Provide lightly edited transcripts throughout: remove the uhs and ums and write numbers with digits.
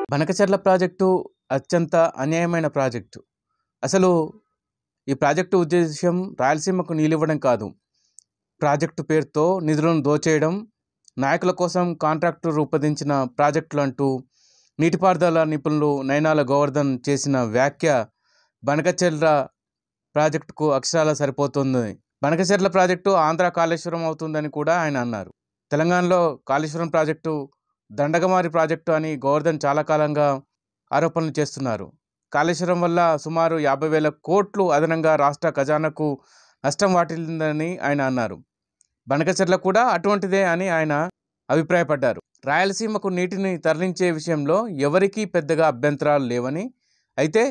Banakacherla project అత్యంత అన్యాయమైన project. అసలు ఈ ప్రాజెక్టు ఉద్దేశ్యం రాయలసీమకు నీళ్ళివ్వడం కాదు. ప్రాజెక్టు పేరుతో నిధులను దోచేయడం, నాయకుల కోసం కాంట్రాక్టు రూపొందించిన ప్రాజెక్టులు అంటూ నీటిపారుదల నిపుణులు నైనాల గోవర్ధన్ చేసిన వ్యాఖ్య బనకచెర్ల ప్రాజెక్టుకు అక్షరాల సరిపోతుంది. బనకచెర్ల ప్రాజెక్టు ఆంధ్ర కాళేశ్వరం అవుతుందని కూడా ఆయన అన్నారు. తెలంగాణలో కాళేశ్వరం ప్రాజెక్టు దండగమారి ప్రాజెక్టు అని గోవర్ధన్ చాలా కాలంగా ఆరోపణలు చేస్తున్నారు. కాళేశ్వరం వల్ల సుమారు 50,000 కోట్లు అదనంగా రాష్ట్ర ఖజానాకు నష్టం వాటిల్లిందని ఆయన అన్నారు. బనకచెర్ల కూడా అటువంటిదే అని ఆయన అభిప్రాయపడ్డారు. రాయలసీమకు నీటిని తరలించే విషయంలో ఎవరికీ పెద్దగా అభ్యంతరాలు లేవని, అయితే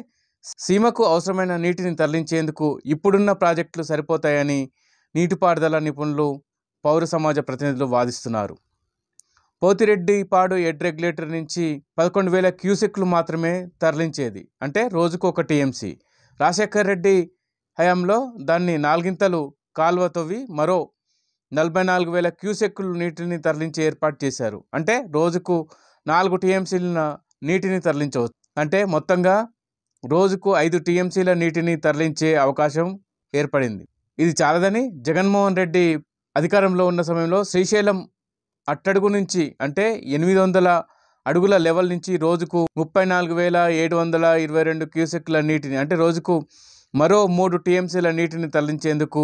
సీమకు అవసరమైన నీటిని తరలించేందుకు ఇప్పుడున్న ప్రాజెక్టులు సరిపోతాయని నీటిపారుదల నిపుణులు, పౌర సమాజ ప్రతినిధులు వాదిస్తున్నారు. పోతిరెడ్డిపాడు హెడ్ రెగ్యులేటర్ నుంచి 11,000 క్యూసెక్లు మాత్రమే తరలించేది, అంటే రోజుకు 1 టీఎంసీ. రాజశేఖర రెడ్డి హయాంలో దాన్ని 4 కాల్వ తవ్వి మరో 44,000 క్యూసెక్కులు నీటిని తరలించి ఏర్పాటు చేశారు. అంటే రోజుకు 4 టీఎంసీల నీటిని తరలించవచ్చు. అంటే మొత్తంగా రోజుకు 5 టీఎంసీల నీటిని తరలించే అవకాశం ఏర్పడింది. ఇది చాలదని జగన్మోహన్ రెడ్డి అధికారంలో ఉన్న సమయంలో శ్రీశైలం అట్టడుగు నుంచి, అంటే 800 అడుగుల లెవెల్ నుంచి రోజుకు 34,722 క్యూసెక్ల నీటిని, అంటే రోజుకు మరో 3 టీఎంసీల నీటిని తరలించేందుకు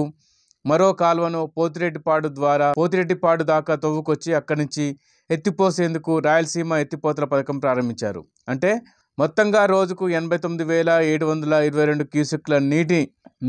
మరో కాలువను పోతిరెడ్డిపాడు దాకా తవ్వుకొచ్చి అక్కడి నుంచి ఎత్తిపోసేందుకు రాయలసీమ ఎత్తిపోతల పథకం ప్రారంభించారు. అంటే మొత్తంగా రోజుకు 89,722 క్యూసెక్ల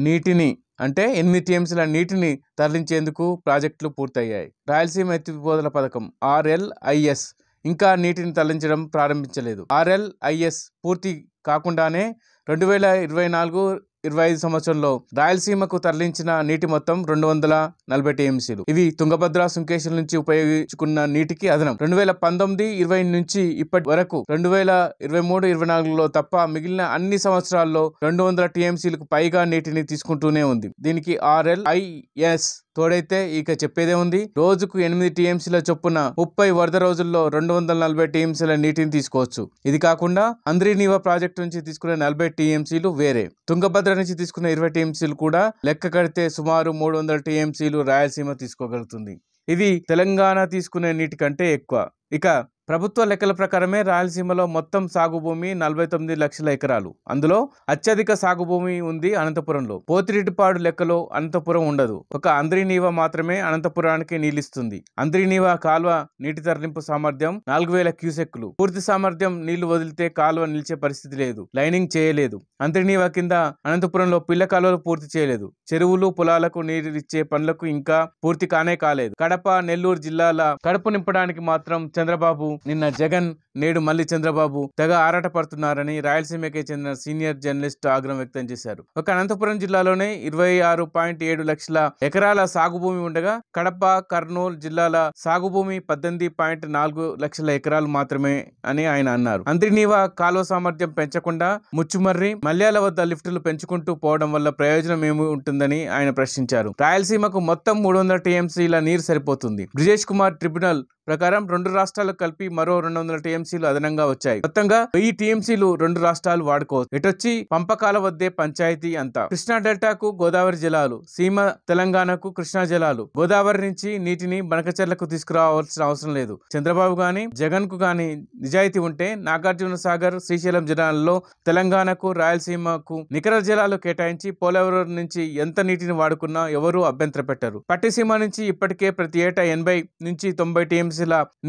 నీటిని అంటే 8 టీఎంసీల నీటిని తరలించేందుకు ప్రాజెక్టులు పూర్తయ్యాయి. రాయలసీమ ఎత్తిపోతల పథకం RLIS ఇంకా నీటిని తరలించడం ప్రారంభించలేదు. RLIS పూర్తి కాకుండానే 2024-25 సంవత్సరంలో రాయలసీమకు తరలించిన నీటి మొత్తం 240 టీఎంసీలు. ఇవి తుంగభద్ర, సుంకేశ్వరం నుంచి ఉపయోగించుకున్న నీటికి అదనం. 2019-20 నుంచి ఇప్పటి వరకు 2023-24లో తప్ప మిగిలిన అన్ని సంవత్సరాల్లో 200 టీఎంసీలకు పైగా నీటిని తీసుకుంటూనే ఉంది. దీనికి RLIS తోడైతే ఇక చెప్పేదే ఉంది. రోజుకు 8 టీఎంసీల చొప్పున 30 వరద రోజుల్లో 240 టీఎంసీల నీటిని తీసుకోవచ్చు. ఇది కాకుండా అంద్రినీవా ప్రాజెక్టు నుంచి తీసుకునే 40 టీఎంసీలు వేరే, తుంగభద్ర నుంచి తీసుకున్న 20 టీఎంసీలు కూడా లెక్క కడితే సుమారు 300 టీఎంసీలు రాయలసీమ తీసుకోగలుగుతుంది. ఇది తెలంగాణ తీసుకునే నీటి కంటే ఎక్కువ. ఇక ప్రభుత్వ లెక్కల ప్రకారమే రాయలసీమలో మొత్తం సాగు భూమి 49 లక్షల ఎకరాలు. అందులో అత్యధిక సాగు భూమి ఉంది అనంతపురంలో. పోతిరెడ్డిపాడు లెక్కలో అనంతపురం ఉండదు. ఒక అంద్రినీవా మాత్రమే అనంతపురానికి నీళ్ళిస్తుంది. అంద్రినీవా కాల్వ నీటి తరలింపు సామర్థ్యం 4,000 క్యూసెక్లు. పూర్తి సామర్థ్యం నీళ్లు వదిలితే కాల్వ నిలిచే పరిస్థితి లేదు. లైనింగ్ చేయలేదు. అంద్రినీవా కింద అనంతపురంలో పిల్ల కాలువలు పూర్తి చేయలేదు. చెరువులు, పొలాలకు నీరిచ్చే పనులకు ఇంకా పూర్తి కాలేదు. కడప, నెల్లూరు జిల్లాల కడుపు నింపడానికి మాత్రం చంద్రబాబు, నిన్న జగన్, నేడు మళ్ళీ చంద్రబాబు తెగ ఆరాట పడుతున్నారని రాయలసీమకే చెందిన సీనియర్ జర్నలిస్ట్ ఆగ్రహం వ్యక్తం చేశారు. ఒక అనంతపురం జిల్లాలోనే 26.7 లక్షల ఎకరాల సాగు భూమి ఉండగా కడప, కర్నూలు జిల్లాల సాగు భూమి 18.4 లక్షల ఎకరాలు మాత్రమే అని ఆయన అన్నారు. అంద్రినీవా కాలువ సామర్థ్యం పెంచకుండా ముచ్చుమర్రి, మల్యాల వద్ద లిఫ్టులు పెంచుకుంటూ పోవడం వల్ల ప్రయోజనం ఏమి ఉంటుందని ఆయన ప్రశ్నించారు. రాయలసీమకు మొత్తం 300 టీఎంసీల నీరు సరిపోతుంది. బ్రిజేష్ కుమార్ ట్రిబ్యునల్ ప్రకారం 2 రాష్ట్రాలకు కలిపి మరో 200 టీఎంసీలు అదనంగా వచ్చాయి. మొత్తంగా 1000 టీఎంసీలు 2 రాష్ట్రాలు వాడుకోవచ్చు. ఇటొచ్చి పంపకాల వద్దే పంచాయతీ అంతా. కృష్ణా డెల్టాకు గోదావరి జలాలు, సీమ తెలంగాణకు కృష్ణా జలాలు. గోదావరి నుంచి నీటిని బనకచెర్లకు తీసుకురావాల్సిన అవసరం లేదు. చంద్రబాబు గాని, జగన్ కు గాని నిజాయితీ ఉంటే నాగార్జున సాగర్, శ్రీశైలం జలాల్లో తెలంగాణకు, రాయలసీమకు నికర జలాలు కేటాయించి పోలవరం నుంచి ఎంత నీటిని వాడుకున్నా ఎవరూ అభ్యంతర పెట్టరు. పట్టిసీమ నుంచి ఇప్పటికే ప్రతి ఏటా 80-90 టీఎంసీల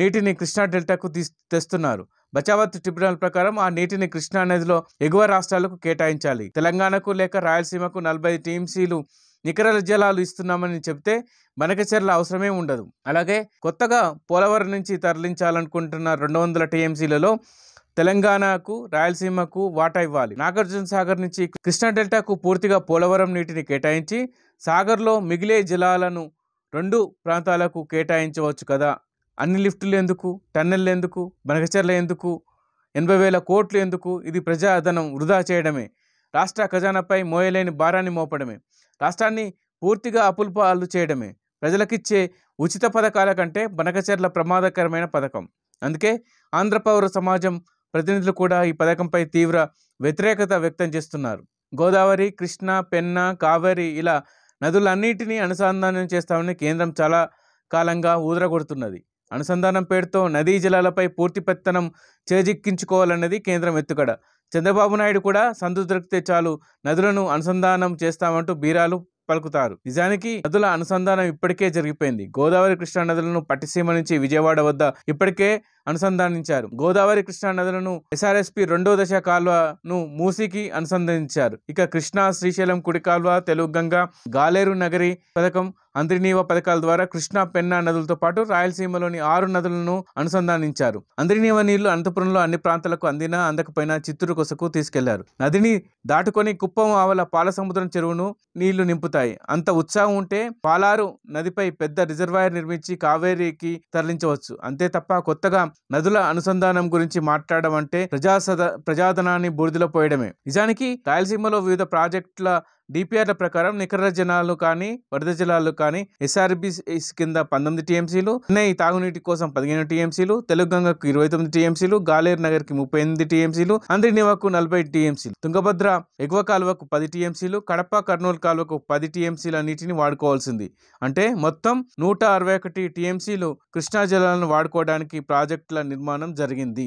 నీటిని కృష్ణా డెల్టాకు తెస్తున్నారు. బచావత్ ట్రిబ్యునల్ ప్రకారం ఆ నీటిని కృష్ణా నదిలో ఎగువ రాష్ట్రాలకు కేటాయించాలి. తెలంగాణకు లేక రాయలసీమకు 40 టీఎంసీలు నికర జలాలు ఇస్తున్నామని చెప్తే బనకచెర్ల అవసరమే ఉండదు. అలాగే కొత్తగా పోలవరం నుంచి తరలించాలనుకుంటున్న 200 టీఎంసీలలో తెలంగాణకు, రాయలసీమకు వాటా ఇవ్వాలి. నాగార్జున సాగర్ నుంచి కృష్ణా డెల్టాకు పూర్తిగా పోలవరం నీటిని కేటాయించి సాగర్లో మిగిలే జలాలను 2 ప్రాంతాలకు కేటాయించవచ్చు కదా. అన్ని లిఫ్టులు ఎందుకు, టన్నెళ్ళు ఎందుకు, బనకచెర్ల ఎందుకు, 80,000 కోట్లు ఎందుకు? ఇది ప్రజాధనం వృధా చేయడమే. రాష్ట్ర ఖజానాపై మోయలేని భారాన్ని మోపడమే. రాష్ట్రాన్ని పూర్తిగా అప్పుల పాలు చేయడమే. ప్రజలకిచ్చే ఉచిత పథకాల కంటే బనకచెర్ల ప్రమాదకరమైన పథకం. అందుకే ఆంధ్ర పౌర సమాజం ప్రతినిధులు కూడా ఈ పథకంపై తీవ్ర వ్యతిరేకత వ్యక్తం చేస్తున్నారు. గోదావరి, కృష్ణా, పెన్నా, కావేరి ఇలా నదులన్నిటినీ అనుసంధానం చేస్తామని కేంద్రం చాలా కాలంగా ఊదరగొడుతున్నది. అనుసంధానం పేరుతో నదీ జలాలపై పూర్తి పెత్తనం చేజిక్కించుకోవాలన్నది కేంద్రం ఎత్తుగడ. చంద్రబాబు నాయుడు కూడా సందు దొరికితే చాలు నదులను అనుసంధానం చేస్తామంటూ బీరాలు పలుకుతారు. నిజానికి నదుల అనుసంధానం ఇప్పటికే జరిగిపోయింది. గోదావరి, కృష్ణా నదులను పట్టిసీమ నుంచి విజయవాడ వద్ద ఇప్పటికే అనుసంధానించారు. గోదావరి, కృష్ణా నదులను ఎస్ఆర్ఎస్పి 2వ దశ కాల్వను మూసీకి అనుసంధానించారు. ఇక కృష్ణా, శ్రీశైలం కుడి కాల్వ, తెలుగు గంగ, గాలేరు నగరి పథకం, అంద్రినీవ పథకాల ద్వారా కృష్ణా, పెన్నా నదులతో పాటు రాయలసీమలోని 6 నదులను అనుసంధానించారు. అంద్రినీవ నీళ్లు అనంతపురంలో అన్ని ప్రాంతాలకు అందినా అందకపోయినా చిత్తూరు కొసకు తీసుకెళ్లారు. నదిని దాటుకొని కుప్పం ఆవల పాలసముద్రం చెరువును నీళ్లు నింపుతాయి. అంత ఉత్సాహం ఉంటే పాలారు నదిపై పెద్ద రిజర్వాయర్ నిర్మించి కావేరికి తరలించవచ్చు. అంతే తప్ప కొత్తగా నదుల అనుసంధానం గురించి మాట్లాడడం అంటే ప్రజాధనాన్ని బూడిదలో పోయడమే. నిజానికి రాయలసీమలో వివిధ ప్రాజెక్టుల డిపిఆర్ల ప్రకారం నికర జలాలు కానీ వరద జలాలు కానీ ఎస్ఆర్బిస్ కింద 19 టీఎంసీలు, చెన్నై తాగునీటి కోసం 15 టీఎంసీలు, తెలుగుగంగకు 29 టీఎంసీలు, గాలేరు నగర్కి 38 టీఎంసీలు, అంద్రినీవకు 40 టీఎంసీలు, తుంగభద్ర ఎగువ కాలువకు 10 టీఎంసీలు, కడప కర్నూలు కాలువకు 10 టీఎంసీల నీటిని వాడుకోవాల్సింది. అంటే మొత్తం 161 టీఎంసీలు కృష్ణా జలాలను వాడుకోవడానికి ప్రాజెక్టుల నిర్మాణం జరిగింది.